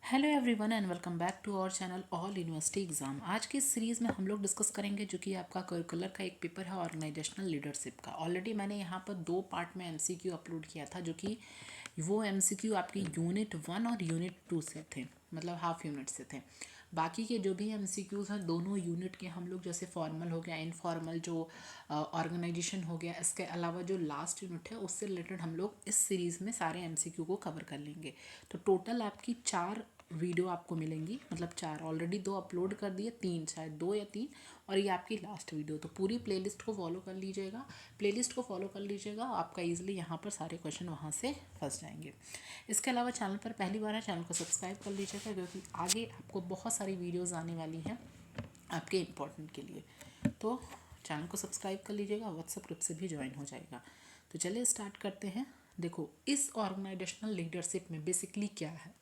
Hello everyone and welcome back to our channel all university exam. आज की इस series में हम लोग डिस्कस करेंगे जो कि आपका करिकुलर का एक पेपर है ऑर्गेनाइजेशनल लीडरशिप का। ऑलरेडी मैंने यहाँ पर 2 पार्ट में एमसीक्यू अपलोड किया था, जो कि वो एमसीक्यू आपकी यूनिट 1 और यूनिट 2 से थे, मतलब हाफ यूनिट से थे। बाकी के जो भी एमसीक्यूज़ हैं दोनों यूनिट के हम लोग, जैसे फॉर्मल हो गया, इनफॉर्मल जो ऑर्गेनाइजेशन हो गया, इसके अलावा जो लास्ट यूनिट है उससे रिलेटेड हम लोग इस सीरीज़ में सारे एमसीक्यू को कवर कर लेंगे। तो टोटल आपकी 4 वीडियो आपको मिलेंगी, मतलब 4 ऑलरेडी 2 अपलोड कर दिए, 3 शायद 2 या 3, और ये आपकी लास्ट वीडियो। तो पूरी प्लेलिस्ट को फॉलो कर लीजिएगा, आपका ईजिली यहाँ पर सारे क्वेश्चन वहाँ से फंस जाएंगे। इसके अलावा चैनल पर पहली बार है, चैनल को सब्सक्राइब कर लीजिएगा, क्योंकि आगे आपको बहुत सारी वीडियोज़ आने वाली हैं आपके इम्पोर्टेंट के लिए। तो चैनल को सब्सक्राइब कर लीजिएगा, व्हाट्सएप ग्रुप से भी ज्वाइन हो जाएगा। तो चलिए स्टार्ट करते हैं। देखो, इस ऑर्गेनाइजेशनल लीडरशिप में बेसिकली क्या है।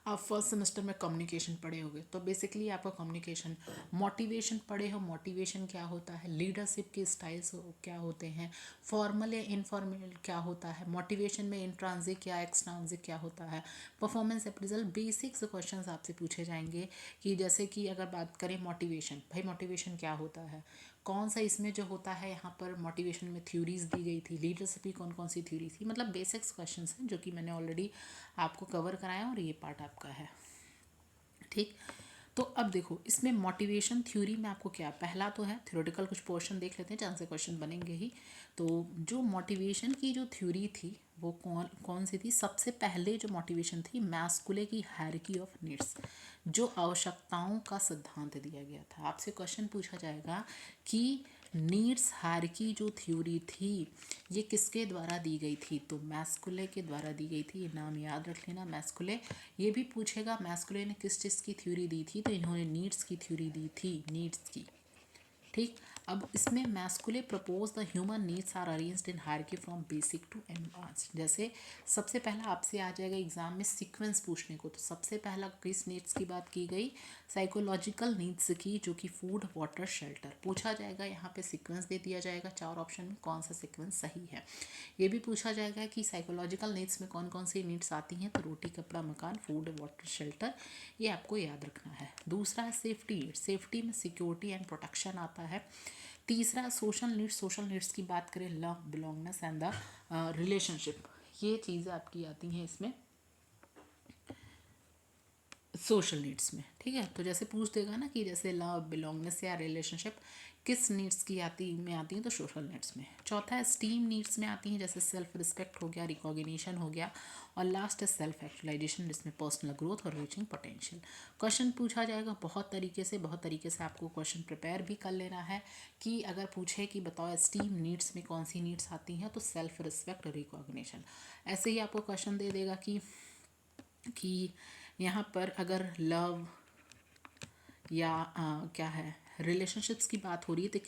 आप फर्स्ट सेमेस्टर में कम्युनिकेशन पढ़े होगे, तो बेसिकली आपका कम्युनिकेशन, मोटिवेशन पढ़े हो, मोटिवेशन क्या होता है, लीडरशिप के स्टाइल्स क्या होते हैं, फॉर्मल या इनफॉर्मल क्या होता है, मोटिवेशन में इंट्रांसिक या एक्सट्रांसिक क्या होता है, परफॉर्मेंस अप्रेजल, बेसिक्स क्वेश्चंस आपसे पूछे जाएंगे। कि जैसे कि अगर बात करें मोटिवेशन, भाई मोटिवेशन क्या होता है, कौन सा इसमें जो होता है, यहाँ पर मोटिवेशन में थ्योरीज दी गई थी, लीडरशिप की कौन कौन सी थ्योरी थी, मतलब बेसिक्स क्वेश्चंस हैं जो कि मैंने ऑलरेडी आपको कवर कराया और ये पार्ट आपका है। ठीक, तो अब देखो, इसमें मोटिवेशन थ्योरी में आपको क्या, पहला तो है थ्योरेटिकल कुछ पोर्शन देख लेते हैं जहाँ से क्वेश्चन बनेंगे ही। तो जो मोटिवेशन की जो थ्योरी थी वो कौन कौन सी थी। सबसे पहले जो मोटिवेशन थी, मैस्कुले की हायरार्की ऑफ नीड्स, जो आवश्यकताओं का सिद्धांत दिया गया था। आपसे क्वेश्चन पूछा जाएगा कि नीड्स हायरार्की जो थ्योरी थी ये किसके द्वारा दी गई थी, तो मैस्कुले के द्वारा दी गई थी। ये नाम याद रख लेना, मैस्कुले। ये भी पूछेगा मैस्कुले ने किस चीज़ की थ्योरी दी थी, तो इन्होंने नीड्स की थ्योरी दी थी, नीड्स की। ठीक, अब इसमें मैस्कुले propose the human needs are arranged in hierarchy from basic to advance. जैसे सबसे पहला आपसे आ जाएगा एग्जाम में सीक्वेंस पूछने को, तो सबसे पहला किस नीड्स की बात की गई, साइकोलॉजिकल नीड्स की, जो कि फूड, वाटर, शेल्टर पूछा जाएगा। यहाँ पे सीक्वेंस दे दिया जाएगा 4 ऑप्शन में, कौन सा सीक्वेंस सही है। ये भी पूछा जाएगा कि साइकोलॉजिकल नीड्स में कौन कौन सी नीड्स आती हैं, तो रोटी, कपड़ा, मकान, फूड, वाटर, शेल्टर, ये आपको याद रखना है। दूसरा है सेफ्टी नीड्स, सेफ्टी में सिक्योरिटी एंड प्रोटेक्शन आता है। तीसरा सोशल नीड्स, सोशल नीड्स की बात करें, लव, बिलोंगनेस एंड द रिलेशनशिप, ये चीज़ें आपकी आती हैं इसमें सोशल नीड्स में। ठीक है, तो जैसे पूछ देगा ना कि जैसे लव, बिलोंगनेस या रिलेशनशिप किस नीड्स की आती हैं, तो सोशल नीड्स में। चौथा है स्टीम नीड्स में आती हैं, जैसे सेल्फ रिस्पेक्ट हो गया, रिकॉग्निशन हो गया, और लास्ट है सेल्फ एक्चुअलाइजेशन, जिसमें पर्सनल ग्रोथ और रीचिंग पोटेंशियल। क्वेश्चन पूछा जाएगा बहुत तरीके से आपको क्वेश्चन प्रिपेयर भी कर लेना है। कि अगर पूछे कि बताओ स्टीम नीड्स में कौन सी नीड्स आती हैं, तो सेल्फ रिस्पेक्ट और रिकॉग्निशन। ऐसे ही आपको क्वेश्चन दे देगा कि यहाँ पर अगर लव या क्या है, रिलेशनशिप्स की बात हो रही है, तो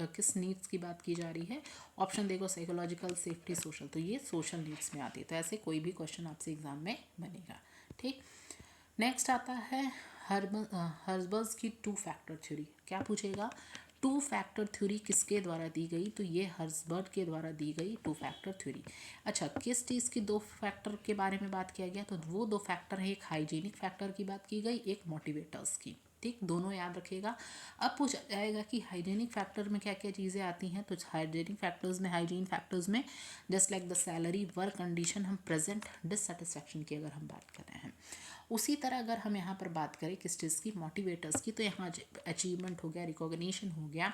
किस नीड्स की बात की जा रही है। ऑप्शन देखो, साइकोलॉजिकल, सेफ्टी, सोशल, तो ये सोशल नीड्स में आती है। तो ऐसे कोई भी क्वेश्चन आपसे एग्जाम में बनेगा। ठीक, नेक्स्ट आता है हर्बर्स की 2 फैक्टर थ्योरी। क्या पूछेगा, 2 फैक्टर थ्योरी किसके द्वारा दी गई, तो ये हर्बर्ट के द्वारा दी गई 2 फैक्टर थ्योरी। अच्छा, किस चीज़ की 2 फैक्टर के बारे में बात किया गया, तो वो 2 फैक्टर है, एक हाइजीनिक फैक्टर की बात की गई, एक मोटिवेटर्स की। ठीक, दोनों याद रखिएगा। अब पूछा जाएगा कि हाइजीनिक फैक्टर में क्या क्या चीज़ें आती हैं, तो हाइजीनिक फैक्टर्स में, हाइजीन फैक्टर्स में just like the salary, work condition, हम प्रेजेंट डिससेटिस्फैक्शन की अगर हम बात कर रहे हैं। उसी तरह अगर हम यहाँ पर बात करें किस चीज़ की, मोटिवेटर्स की, तो यहाँ अचीवमेंट हो गया, रिकॉग्निशन हो गया,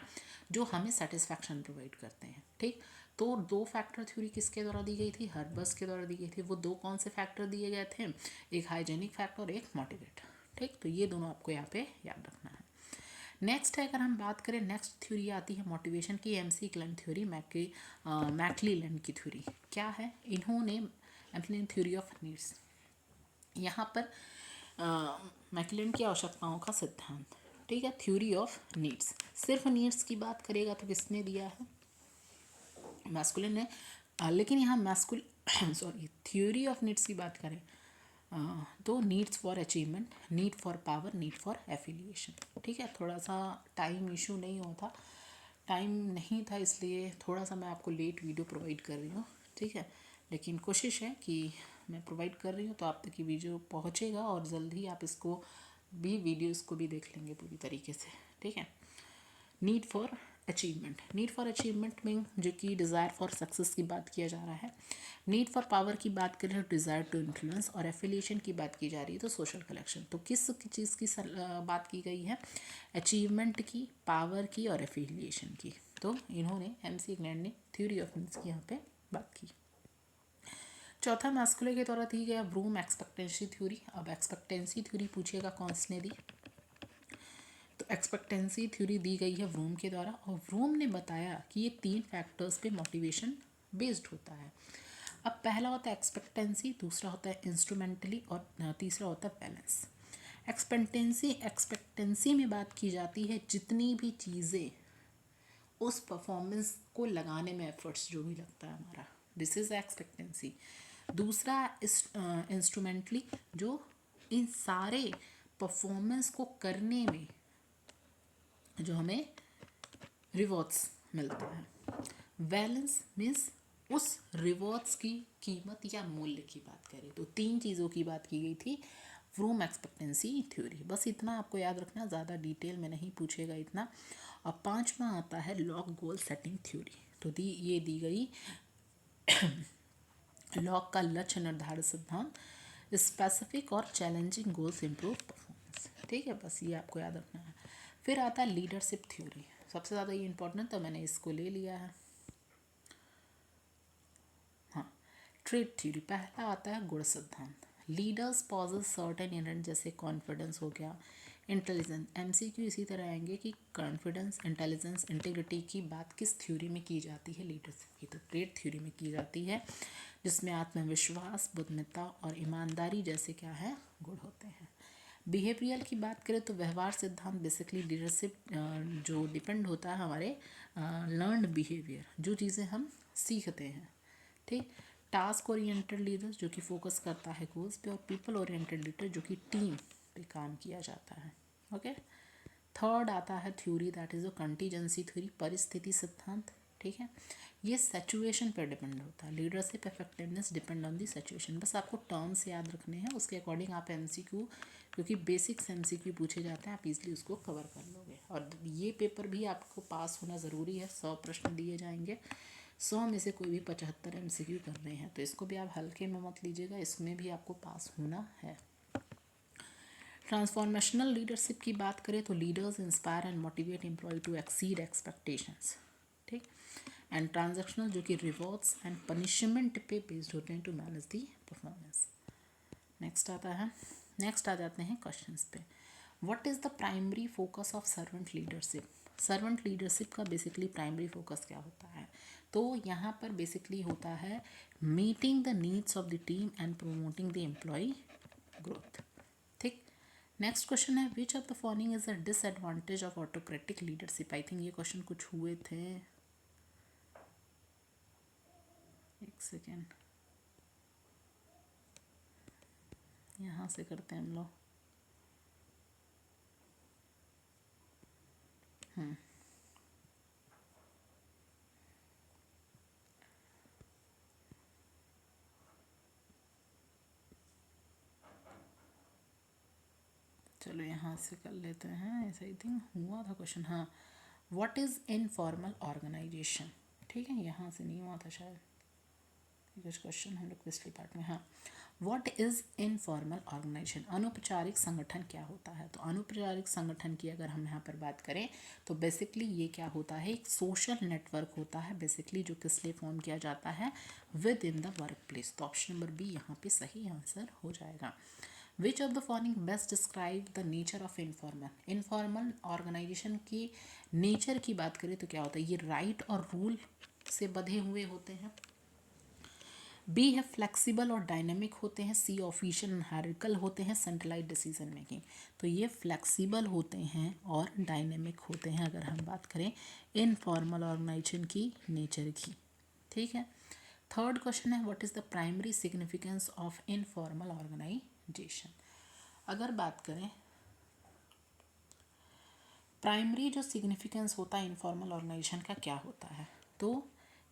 जो हमें सेटिस्फैक्शन प्रोवाइड करते हैं। ठीक, तो 2 फैक्टर थ्योरी किसके द्वारा दी गई थी, हर्बर्स के द्वारा दी गई थी। वो 2 कौन से फैक्टर दिए गए थे, एक हाइजेनिक फैक्टर, एक मोटिवेटर। ठीक, तो ये दोनों आपको यहाँ पे याद रखना है। नेक्स्ट है, अगर हम बात करें, नेक्स्ट थ्योरी आती है मोटिवेशन की, एमसी क्लेन थ्योरी, मैकक्लेलन की थ्योरी। क्या है, इन्होंने मैकक्लेलन थ्योरी ऑफ नीड्स, यहाँ पर मैकक्लेलन की आवश्यकताओं का सिद्धांत। ठीक है, थ्योरी ऑफ नीड्स, सिर्फ नीड्स की बात करेगा तो किसने दिया है, मैस्कुलिन ने। लेकिन यहाँ सॉरी, थ्योरी ऑफ नीड्स की बात करें तो needs for achievement, need for power, need for affiliation. ठीक है, थोड़ा सा टाइम इशू टाइम नहीं था, इसलिए थोड़ा सा मैं आपको लेट वीडियो प्रोवाइड कर रही हूँ। ठीक है, लेकिन कोशिश है कि मैं प्रोवाइड कर रही हूँ, तो आप तक ये वीडियो पहुँचेगा और जल्द ही आप इसको भी वीडियोस को भी देख लेंगे पूरी तरीके से, ठीक है। Need for achievement, need for achievement में जो कि डिज़ायर फॉर सक्सेस की बात किया जा रहा है। नीड फॉर पावर की बात करें तो डिज़ायर टू इन्फ्लुएंस, और एफिलिएशन की बात की जा रही है तो सोशल कलेक्शन। तो किस चीज़ की बात की गई है? अचीवमेंट की, पावर की और एफिलिएशन की। तो इन्होंने MC इंग्लैंड ने थ्योरी ऑफ नीड्स की यहाँ पे बात की। चौथा मैस्कुलर के द्वारा दी गया व्रूम एक्सपेक्टेंसी थ्योरी। अब एक्सपेक्टेंसी थ्योरी पूछिएगा कौन ने दी, तो एक्सपेक्टेंसी थ्योरी दी गई है व्रूम के द्वारा, और व्रूम ने बताया कि ये 3 फैक्टर्स पे मोटिवेशन बेस्ड होता है। अब पहला होता है एक्सपेक्टेंसी, दूसरा होता है इंस्ट्रूमेंटली, और तीसरा होता है बैलेंस। एक्सपेक्टेंसी में बात की जाती है जितनी भी चीज़ें उस परफॉर्मेंस को लगाने में एफर्ट्स जो भी लगता है हमारा, दिस इज एक्सपेक्टेंसी। दूसरा इंस्ट्रूमेंटली, जो इन सारे परफॉर्मेंस को करने में जो हमें रिवॉर्ड्स मिलते हैं। बैलेंस मीन्स उस रिवॉर्ड्स की कीमत या मूल्य की बात करें, तो 3 चीज़ों की बात की गई थी व्रूम एक्सपेक्टेंसी थ्योरी। बस इतना आपको याद रखना, ज़्यादा डिटेल में नहीं पूछेगा इतना। और 5वां आता है लॉक गोल सेटिंग थ्योरी। तो ये दी गई लॉक का लक्ष्य निर्धारित सिद्धांत, स्पेसिफिक और चैलेंजिंग गोल्स इम्प्रूव परफॉर्मेंस, ठीक है। बस ये आपको याद रखना है। फिर आता है लीडरशिप थ्योरी, सबसे ज़्यादा ये इंपॉर्टेंट, तो मैंने इसको ले लिया है। हाँ, ट्रेट थ्योरी, पहला आता है गुण सिद्धांत। लीडर्स पॉजेस सर्टेन इनहेरेंट, जैसे कॉन्फिडेंस हो गया, इंटेलिजेंस। MCQ इसी तरह आएंगे कि कॉन्फिडेंस, इंटेलिजेंस, इंटीग्रिटी की बात किस थ्योरी में की जाती है? लीडरशिप की। तो ट्रेट थ्योरी में की जाती है, जिसमें आत्मविश्वास, बुद्धिमत्ता और ईमानदारी जैसे क्या है गुण होते हैं। बिहेवियर की बात करें तो व्यवहार सिद्धांत बेसिकली लीडरशिप जो डिपेंड होता है हमारे लर्नड बिहेवियर, जो चीज़ें हम सीखते हैं, ठीक। टास्क ओरिएंटेड लीडर्स, जो कि फोकस करता है गोल्स पे, और पीपल ओरिएंटेड लीडर, जो कि टीम पे काम किया जाता है, ओके। थर्ड आता है theory, that is a contingency theory, परिस्थिति सिद्धांत, ठीक है। ये सिचुएशन पर डिपेंड होता है, leadership effectiveness depend on the situation. बस आपको टर्म्स याद रखने हैं, उसके अकॉर्डिंग आप MCQ, क्योंकि बेसिक्स MCQ पूछे जाते हैं, आप इजीली उसको कवर कर लोगे। और ये पेपर भी आपको पास होना ज़रूरी है, 100 प्रश्न दिए जाएंगे, 100 में से कोई भी 75 MCQ कर रहे हैं, तो इसको भी आप हल्के में मत लीजिएगा, इसमें भी आपको पास होना है। ट्रांसफॉर्मेशनल लीडरशिप की बात करें तो leaders inspire and motivate employ to exceed expectations, ठीक। एंड ट्रांजैक्शनल, जो कि रिवॉर्ड्स एंड पनिशमेंट पे बेस्ड होते हैं to manage the performance. Next आ जाते हैं क्वेश्चंस पे। What is the primary focus of servant leadership? Servant leadership का बेसिकली प्राइमरी फोकस क्या होता है? तो यहाँ पर बेसिकली होता है meeting the needs of the team and promoting the employ growth, ठीक। नेक्स्ट क्वेश्चन है which of the following is a disadvantage of autocratic leadership? I think ये क्वेश्चन कुछ हुए थे, एक सेकेंड, यहाँ से करते हैं हम लोग। चलो यहाँ से कर लेते हैं, ऐसा ही थिंक हुआ था क्वेश्चन। हाँ, व्हाट इज़ इनफॉर्मल ऑर्गेनाइजेशन, ठीक है, यहाँ से नहीं हुआ था शायद, कुछ क्वेश्चन हम लोग पिछले पार्ट में। हाँ, व्हाट इज़ इनफॉर्मल ऑर्गेनाइजेशन, अनौपचारिक संगठन क्या होता है? तो अनौपचारिक संगठन की अगर हम यहाँ पर बात करें तो बेसिकली ये क्या होता है, एक सोशल नेटवर्क होता है बेसिकली, जो किस लिए फॉर्म किया जाता है, within the workplace. तो ऑप्शन नंबर बी यहाँ पे सही आंसर हो जाएगा। Which of the following best describe the nature of informal organisation की नेचर की बात करें तो क्या होता है, ये राइट और रूल से बंधे हुए होते हैं। बी है फ्लेक्सिबल और डायनेमिक होते हैं। सी ऑफिशियल एंड हायरार्किकल होते हैं। सेंट्रलाइज्ड डिसीजन मेकिंग, तो ये फ्लेक्सिबल होते हैं और डायनेमिक होते हैं अगर हम बात करें इनफॉर्मल ऑर्गेनाइजेशन की नेचर की, ठीक है। थर्ड क्वेश्चन है what is the primary significance of informal organisation? अगर बात करें प्राइमरी जो सिग्निफिकेंस होता है इनफॉर्मल ऑर्गेनाइजेशन का क्या होता है, तो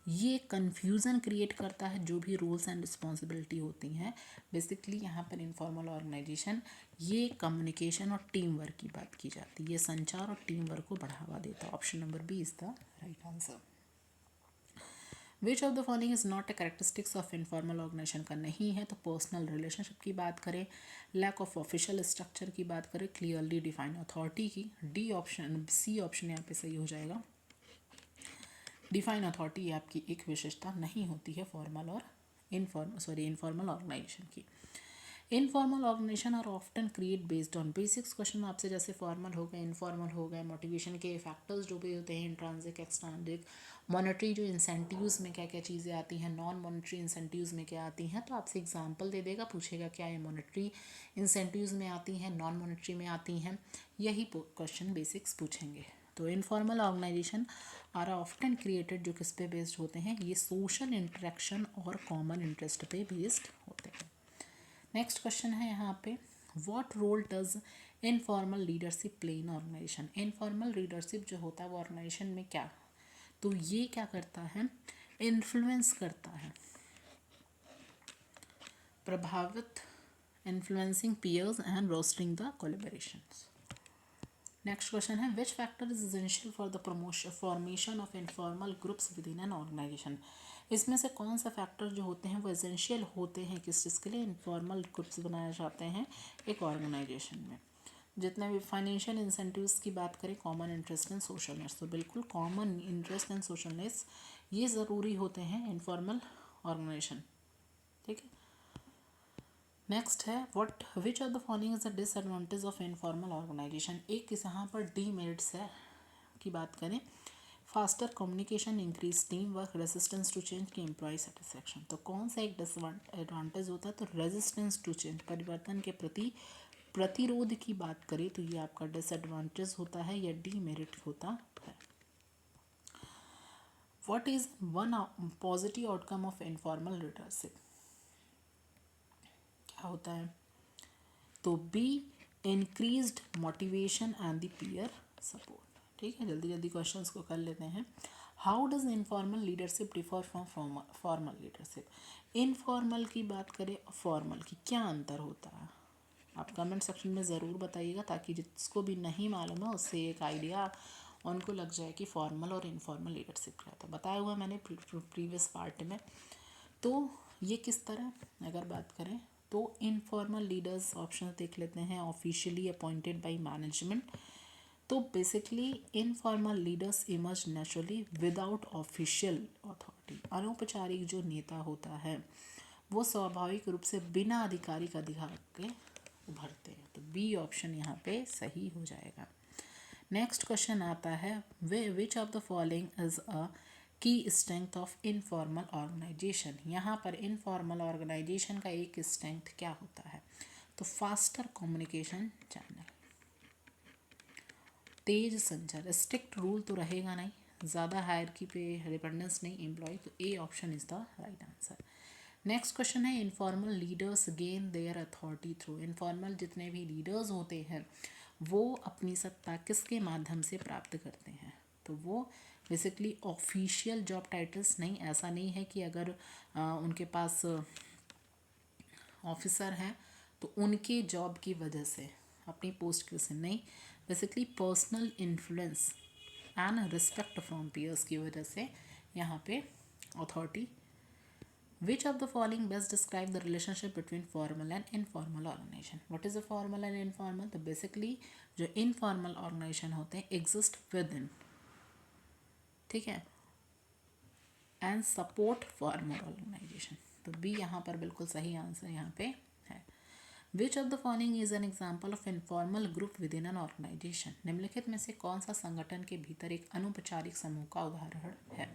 ये कन्फ्यूज़न क्रिएट करता है जो भी रूल्स एंड रिस्पॉन्सिबिलिटी होती हैं। बेसिकली यहाँ पर इनफॉर्मल ऑर्गेनाइजेशन ये कम्युनिकेशन और टीम वर्क की बात की जाती है, ये संचार और टीम वर्क को बढ़ावा देता है। Option number B is the right answer. Which of the following is not a characteristics of informal organisation का नहीं है, तो पर्सनल रिलेशनशिप की बात करें, लैक ऑफ ऑफिशियल स्ट्रक्चर की बात करें, क्लियरली डिफाइन अथॉरिटी की, डी ऑप्शन सी ऑप्शन यहाँ पे सही हो जाएगा। डिफाइन अथॉरिटी आपकी एक विशेषता नहीं होती है फॉर्मल और इनफॉर्मल ऑर्गेनाइजेशन की। Informal organisation are often create based on basics. Question आपसे जैसे फॉर्मल हो गए, इनफॉर्मल हो गए, मोटिवेशन के फैक्टर्स जो भी होते हैं, इंट्रांसिक एक्सट्रांसिक, मॉनेटरी जो इंसेंटिव्स में क्या क्या चीज़ें आती हैं, नॉन मॉनेटरी इंसेंटिव्स में क्या आती हैं, तो आपसे एग्जांपल दे देगा, पूछेगा क्या ये मॉनेटरी इंसेंटिव्स में आती हैं, नॉन मॉनेटरी में आती हैं, यही क्वेश्चन बेसिक्स पूछेंगे। तो informal organisation are often created जो किस पे बेस्ड होते हैं, ये सोशल इंटरेक्शन और कॉमन इंटरेस्ट पे बेस्ड होते हैं। नेक्स्ट क्वेश्चन है यहाँ पे, what role does informal leadership play in organisation. Informal leadership जो होता है वो ऑर्गेनाइजेशन में क्या, तो ये क्या करता है, इन्फ्लुएंस करता है, प्रभावित, influencing peers and roasting the collaborations. Next question है, which factor is essential for the promotion formation of informal groups within an organisation. इसमें से कौन सा फैक्टर जो होते हैं वो एसेंशियल होते हैं किस चीज़ के लिए, इनफॉर्मल ग्रुप्स बनाए जाते हैं एक ऑर्गेनाइजेशन में। जितने भी फाइनेंशियल इंसेंटिव्स की बात करें, common interest and social needs, तो बिल्कुल common interest and social needs ये ज़रूरी होते हैं इनफॉर्मल ऑर्गेनाइजेशन। ठीक है। नेक्स्ट है, what which of the following is the disadvantage of informal organisation. एक यहाँ पर डीमेरिट्स है की बात करें, faster communication, increase teamwork, resistance to change की एम्प्लॉय सेटिस्फेक्शन। तो कौन सा एक डिसएडवांटेज होता है, तो रेजिस्टेंस टू चेंज, परिवर्तन के प्रति प्रतिरोध की बात करें तो ये आपका डिसएडवांटेज होता है या डीमेरिट होता है। What is one positive outcome of informal leadership, क्या होता है, तो be increased motivation and the peer support. ठीक है, जल्दी जल्दी क्वेश्चंस को कर लेते हैं। How does informal leadership differ from formal leadership. Informal की बात करें, फॉर्मल की क्या अंतर होता है, आप कमेंट सेक्शन में ज़रूर बताइएगा ताकि जिसको भी नहीं मालूम है उससे एक आइडिया उनको लग जाए कि फॉर्मल और इनफॉर्मल लीडरशिप क्या होता है। बताया हुआ मैंने प्रीवियस पार्ट में। तो ये किस तरह अगर बात करें, तो इनफॉर्मल लीडर्स ऑप्शन देख लेते हैं, ऑफिशियली अपॉइंटेड बाय मैनेजमेंट। तो basically informal leaders emerge naturally without official authority. अनौपचारिक जो नेता होता है वो स्वाभाविक रूप से बिना आधिकारिक अधिकार के उभरते हैं। तो बी ऑप्शन यहाँ पे सही हो जाएगा। नेक्स्ट क्वेश्चन आता है, which of the following is a की स्ट्रेंथ ऑफ इनफॉर्मल ऑर्गेनाइजेशन। यहाँ पर इनफॉर्मल ऑर्गेनाइजेशन का एक स्ट्रेंथ क्या होता है, तो फास्टर कम्युनिकेशन चैनल, तेज संचार, स्ट्रिक्ट रूल तो रहेगा नहीं, ज़्यादा हायरकी पे डिपेंडेंस नहीं एम्प्लॉय, तो A option is the right answer. Next question है, informal leaders gain their authority through. Informal जितने भी लीडर्स होते हैं वो अपनी सत्ता किसके माध्यम से प्राप्त करते हैं, तो वो बेसिकली ऑफिशियल जॉब टाइटल्स नहीं, ऐसा नहीं है कि अगर उनके पास ऑफिसर हैं तो उनके जॉब की वजह से अपनी पोस्ट की वजह से नहीं, basically personal influence and respect from peers की वजह से यहाँ पे authority. Which of the following best describe the relationship between formal and informal organization? What is a formal and informal? तो basically जो informal organization होते हैं exist within, ठीक है, and support formal organization। तो B यहाँ पर बिल्कुल सही आंसर यहाँ पे है। Which of the following is an example of informal group within an organization? निम्नलिखित में से कौन सा संगठन के भीतर एक अनौपचारिक समूह का उदाहरण है,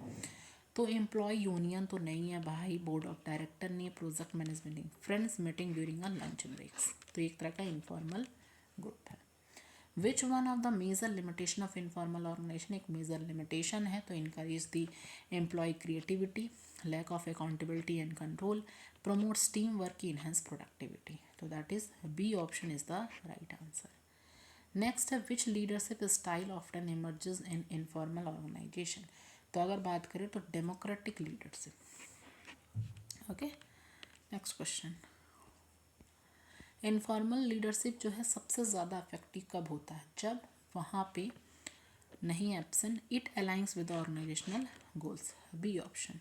तो एम्प्लॉय यूनियन तो नहीं है भाई, बोर्ड ऑफ डायरेक्टर नहीं है, project management, friends meeting during a lunch breaks, तो एक तरह का इनफॉर्मल ग्रुप है। Which one of the major limitation of informal organisation, एक मेजर लिमिटेशन है, तो encourage the employ creativity, lack of accountability and control, promotes team work, enhance productivity, तो that is B option is the right answer. Next है, which leadership style often emerges in informal organisation. तो अगर बात करें तो democratic leadership. Okay, next question. Informal leadership जो है सबसे ज़्यादा इफेक्टिव कब होता है? जब वहाँ पे नहीं absent, it aligns with organisational goals. B option.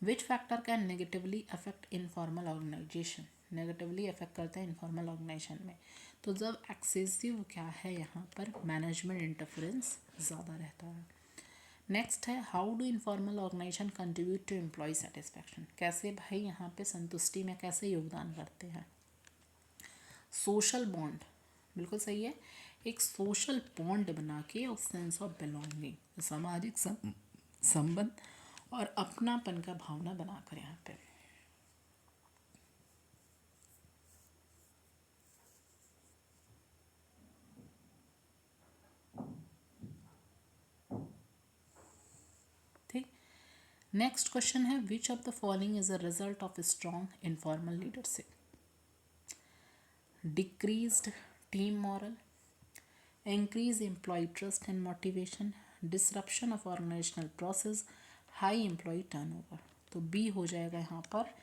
Which factor can negatively affect informal organisation? Negatively affect करता है इनफॉर्मल ऑर्गेनाइजेशन में। तो जब एक्सेसिव क्या है यहाँ पर मैनेजमेंट इंटरफेरेंस ज़्यादा रहता है। नेक्स्ट है how do informal organisation contribute to employ satisfaction? कैसे भाई यहाँ पे संतुष्टि में कैसे योगदान करते हैं? सोशल बॉन्ड, बिल्कुल सही है, एक सोशल बॉन्ड बना के और सेंस ऑफ बिलोंगिंग, सामाजिक संबंध और अपनापन का भावना बनाकर यहाँ पे। ठीक, नेक्स्ट क्वेश्चन है which of the following is a result of strong informal leadership? Decreased team moral, increase employee trust and motivation, disruption of organizational process, high employee turnover। तो बी हो जाएगा यहाँ पर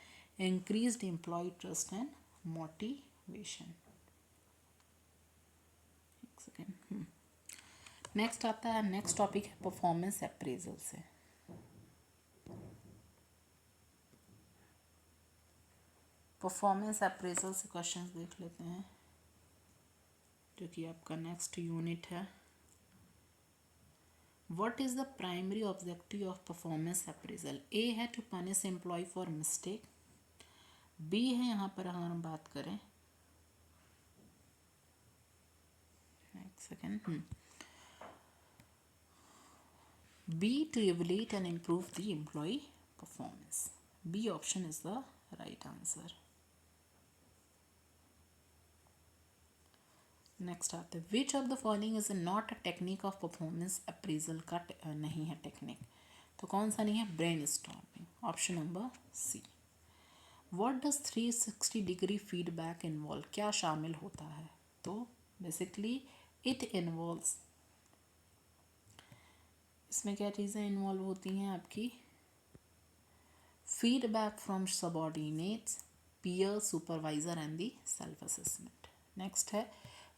increased employee trust and motivation। एक second, next आता है, next topic है performance appraisal से। परफॉर्मेंस अप्रेजल से क्वेश्चंस देख लेते हैं जो कि आपका नेक्स्ट यूनिट है। What is the primary objective of performance appraisal? A है to punish employee for mistake। B है यहाँ पर अगर हम बात करें, एक second, B to evaluate and improve the employee performance। B option is the right answer। Next आते हैं which of the following is not a technique of performance appraisal का नहीं है टेक्निक। तो कौन सा नहीं है? Brainstorming, option number C. What does 360 degree feedback involve? क्या शामिल होता है? तो बेसिकली इट इन्वॉल्व्स, इसमें क्या चीज़ें इन्वॉल्व होती हैं आपकी? Feedback from subordinates, peer, supervisor and the self assessment. Next है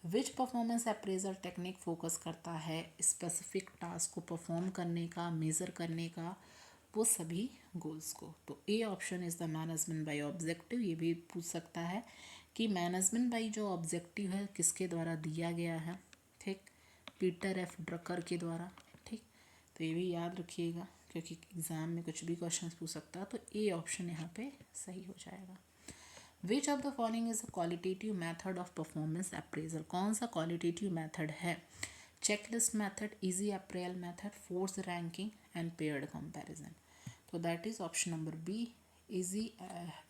which performance appraisal technique focus करता है स्पेसिफिक टास्क को परफॉर्म करने का, मेज़र करने का, वो सभी गोल्स को। तो A option is the management by objective. ये भी पूछ सकता है कि मैनेजमेंट बाय जो ऑब्जेक्टिव है किसके द्वारा दिया गया है। ठीक, पीटर एफ ड्रकर के द्वारा। ठीक, तो ये भी याद रखिएगा क्योंकि एग्ज़ाम में कुछ भी क्वेश्चन पूछ सकता है। तो ए ऑप्शन यहाँ पे सही हो जाएगा। Which of the following is a qualitative method of performance appraisal? कौन सा क्वालिटेटिव मैथड है? Checklist method, essay appraisal method, force ranking and paired comparison. तो that is option number B, easy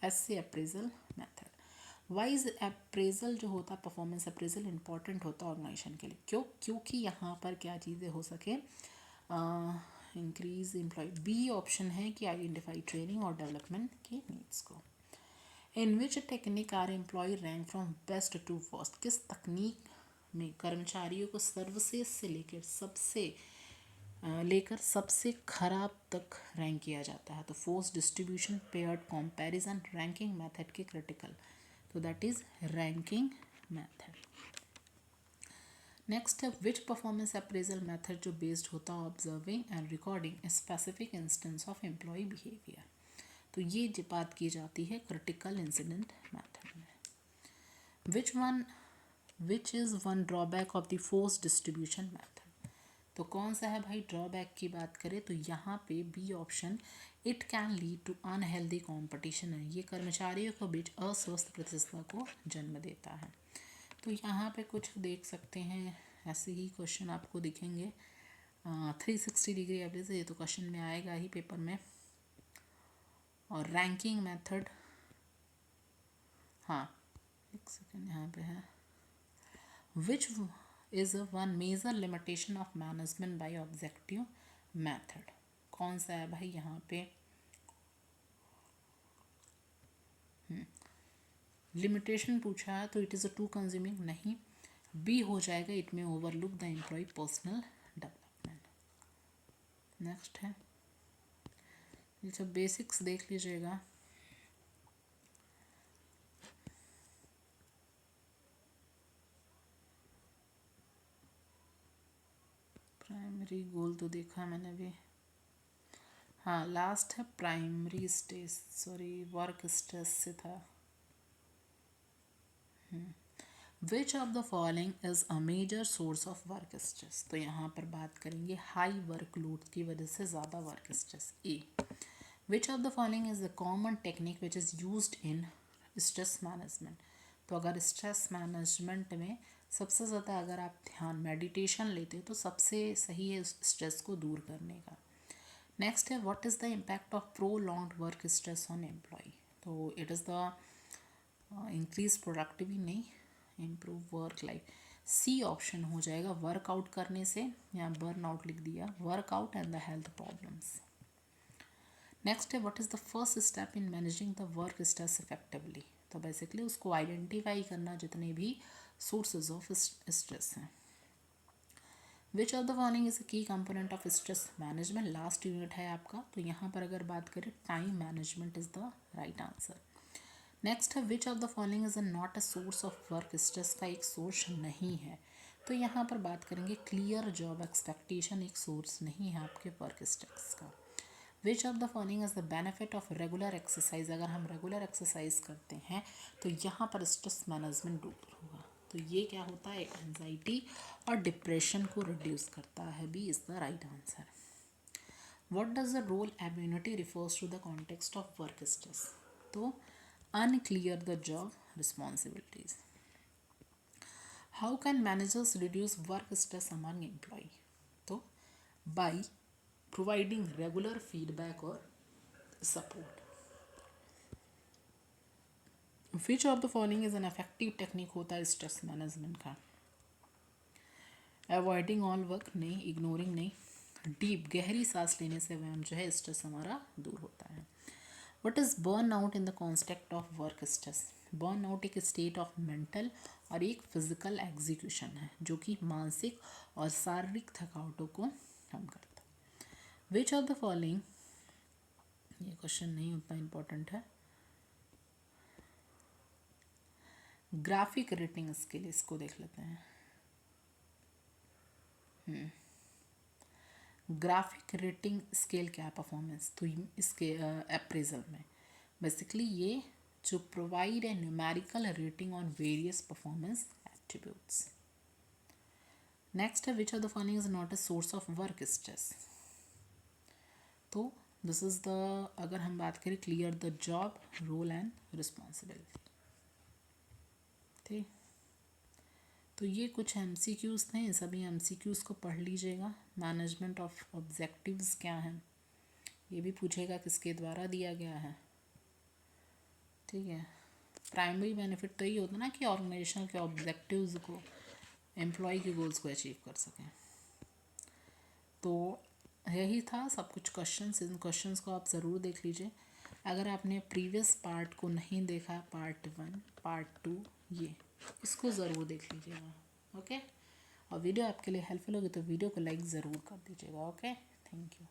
essay appraisal method. Wise appraisal जो होता है, performance appraisal important होता है organisation के लिए। क्यों? क्योंकि यहाँ पर क्या चीज़ें हो सके, इंक्रीज एम्प्लॉय। बी ऑप्शन है कि आइडेंटिफाई ट्रेनिंग और डेवलपमेंट की नीड्स को। In which technique are employ rank from best to worst? किस तकनीक में कर्मचारियों को सर्वश्रेष्ठ से लेकर सबसे खराब तक रैंक किया जाता है? तो force distribution, paired comparison, ranking method के क्रिटिकल। तो that is ranking method. Next है विच परफॉर्मेंस अप्रेजल मेथड जो बेस्ड होता है observing and recording specific instance of employ behaviour. तो ये बात की जाती है क्रिटिकल इंसिडेंट मेथड में। Which is one drawback of the force distribution method? तो कौन सा है भाई ड्रॉबैक की बात करें तो यहाँ पे B option, it can lead to unhealthy competition है। ये कर्मचारियों के बीच अस्वस्थ प्रतिस्पर्धा को जन्म देता है। तो यहाँ पे कुछ देख सकते हैं, ऐसे ही क्वेश्चन आपको दिखेंगे। 360 डिग्री एवरेज, ये तो क्वेश्चन में आएगा ही पेपर में। और रैंकिंग मेथड, हाँ एक सेकेंड, यहाँ पे है which is one major limitation of management by objective method? कौन सा है भाई यहाँ पे? लिमिटेशन पूछा है तो it is a too consuming, नहीं। बी हो जाएगा, it may overlook the employ personal development. Next है अच्छा बेसिक्स देख लीजिएगा। प्राइमरी गोल तो देखा मैंने भी। हाँ लास्ट है primary stress, sorry work stress से था। Which of the following is a major source of work stress, तो यहाँ पर बात करेंगे हाई वर्कलोड की वजह से ज़्यादा work stress. A which of the following is the common technique which is used in stress management, तो अगर स्ट्रेस मैनेजमेंट में सबसे ज़्यादा अगर आप ध्यान मेडिटेशन लेते हो तो सबसे सही है स्ट्रेस को दूर करने का। नेक्स्ट है what is the impact of prolonged work stress on employ, तो it is the increase productivity नहीं, improve work life. C option हो जाएगा वर्कआउट करने से, या बर्न आउट लिख दिया, workout and the health problems. Next है what is the first step in managing the work stress effectively, तो बेसिकली उसको आइडेंटिफाई करना जितने भी सोर्सेज ऑफ स्ट्रेस हैं। Which of the following is a key component of stress management, last unit है आपका, तो यहाँ पर अगर बात करें time management is the right answer. Next है which of the following is not a source of work stress, का एक सोर्स नहीं है, तो यहाँ पर बात करेंगे क्लियर जॉब एक्सपेक्टेशन एक सोर्स नहीं है आपके वर्क स्ट्रेस का। विच of the following is the benefit of regular exercise, अगर हम रेगुलर एक्सरसाइज करते हैं तो यहाँ पर स्ट्रेस मैनेजमेंट दूर होगा, तो ये क्या होता है एंजाइटी और डिप्रेशन को रिड्यूस करता है, B is the right answer. What does the role immunity refers to the context of work stress, तो unclear the job responsibilities. How can managers reduce work stress among employee, तो by providing regular feedback or support. Which of the following is an effective technique होता है stress management का, avoiding all work नहीं, ignoring नहीं, deep गहरी सांस लेने से वह जो है स्ट्रेस हमारा दूर होता है। What is burn out in the context of work stress, burn out एक स्टेट ऑफ मेंटल और एक फिजिकल एग्जीक्यूशन है जो कि मानसिक और शारीरिक थकावटों को कम करता है। विच ऑफ द फॉलोइंग, ये क्वेश्चन नहीं उतना इम्पोर्टेंट है, ग्राफिक रेटिंग स्किल, इसको देख लेते हैं। ग्राफिक रेटिंग स्केल क्या है परफॉर्मेंस, तो इसके अप्रेजल में बेसिकली ये जो provide a numerical rating on various performance attributes. Next है which of the following is not a source of work stress, तो दिस इज द, अगर हम बात करें clear the job role and responsibility, ठीक। तो ये कुछ एमसीक्यूज़ थे, सभी एमसीक्यूज़ को पढ़ लीजिएगा। मैनेजमेंट ऑफ ऑब्जेक्टिव्स क्या हैं ये भी पूछेगा किसके द्वारा दिया गया है, ठीक है। प्राइमरी बेनिफिट तो यही होता है ना कि ऑर्गेनाइजेशन के ऑब्जेक्टिव्स को, एम्प्लॉय के गोल्स को अचीव कर सकें। तो यही था सब कुछ क्वेश्चंस, इन क्वेश्चंस को आप ज़रूर देख लीजिए। अगर आपने प्रीवियस पार्ट को नहीं देखा, पार्ट 1 पार्ट 2 ये इसको ज़रूर देख लीजिएगा, ओके। और वीडियो आपके लिए हेल्पफुल होगी तो वीडियो को लाइक ज़रूर कर दीजिएगा, ओके। Thank you.